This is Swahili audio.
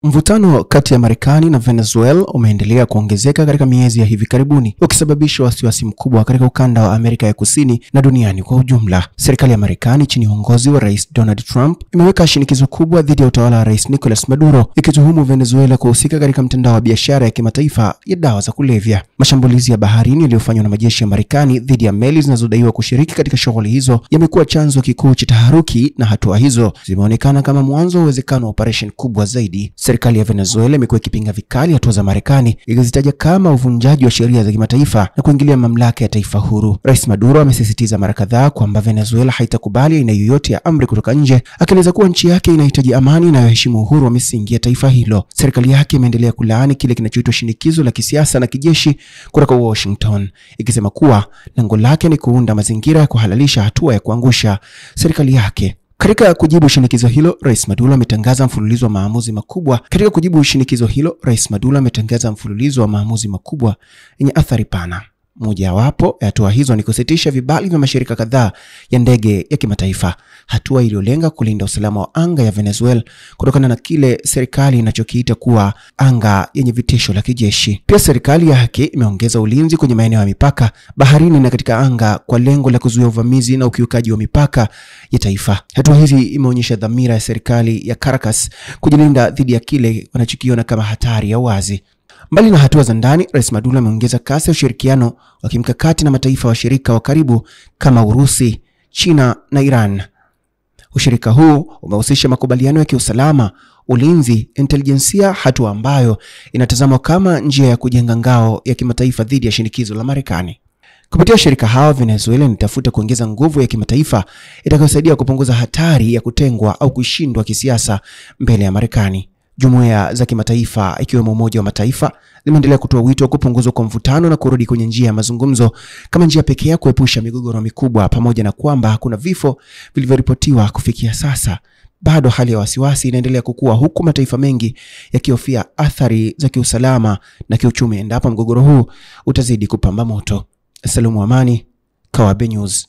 Mvutano kati ya Marekani na Venezuela umeendelea kuongezeka katika miezi ya hivi karibuni, ukisababisha wasiwasi mkubwa katika ukanda wa Amerika ya Kusini na duniani kwa ujumla. Serikali ya Marekani chini ya uongozi wa Rais Donald Trump imeweka shinikizo kubwa dhidi ya utawala wa Rais Nicolas Maduro, ikituhumu Venezuela kuhusika katika mtandao wa biashara ya kimataifa ya dawa za kulevya. Mashambulizi ya baharini yaliyofanywa na majeshi ya Marekani dhidi ya meli zinazodaiwa kushiriki katika shughuli hizo yamekuwa chanzo kikuu cha taharuki, na hatua hizo zimeonekana kama mwanzo wa uwezekano wa operation kubwa zaidi. Serikali ya Venezuela imekuwa ikipinga vikali hatua za Marekani, ikizitaja kama uvunjaji wa sheria za kimataifa na kuingilia mamlaka ya taifa huru. Rais Maduro amesisitiza mara kadhaa kwamba Venezuela haitakubali aina yoyote ya amri kutoka nje, akieleza kuwa nchi yake inahitaji amani na kuheshimu uhuru wa misingi ya taifa hilo. Serikali yake imeendelea kulaani kile kinachoitwa shinikizo la kisiasa na kijeshi kutoka Washington, ikisema kuwa lengo lake ni kuunda mazingira ya kuhalalisha hatua ya kuangusha serikali yake. Katika kujibu shinikizo hilo, Rais Maduro ametangaza mfululizo wa maamuzi makubwa yenye athari pana. Mojawapo ya hatua hizo ni kusitisha vibali vya mashirika kadhaa ya ndege ya kimataifa, hatua iliyolenga kulinda usalama wa anga ya Venezuela kutokana na kile serikali inachokiita kuwa anga yenye vitisho la kijeshi. Pia serikali yake imeongeza ulinzi kwenye maeneo ya mipaka, baharini na katika anga kwa lengo la kuzuia uvamizi na ukiukaji wa mipaka ya taifa. Hatua hizi imeonyesha dhamira ya serikali ya Caracas kujilinda dhidi ya kile wanachokiona kama hatari ya wazi. Mbali na hatua za ndani, Rais Maduro ameongeza kasi ya ushirikiano wa kimkakati na mataifa washirika wa karibu kama Urusi, China na Iran. Ushirika huu umehusisha makubaliano ya kiusalama, ulinzi, intelijensia, hatua ambayo inatazamwa kama njia ya kujenga ngao ya kimataifa dhidi ya shinikizo la Marekani. Kupitia washirika hawa, Venezuela inatafuta kuongeza nguvu ya kimataifa itakayosaidia kupunguza hatari ya kutengwa au kushindwa kisiasa mbele ya Marekani. Jumuiya za kimataifa ikiwemo Umoja wa Mataifa zimeendelea kutoa wito wa kupunguzwa kwa mvutano na kurudi kwenye njia ya mazungumzo kama njia pekee ya kuepusha migogoro mikubwa. Pamoja na kwamba hakuna vifo vilivyoripotiwa kufikia sasa, bado hali ya wasiwasi inaendelea kukua, huku mataifa mengi yakihofia athari za kiusalama na kiuchumi endapo mgogoro huu utazidi kupamba moto. Salumu Amani, Kawabe News.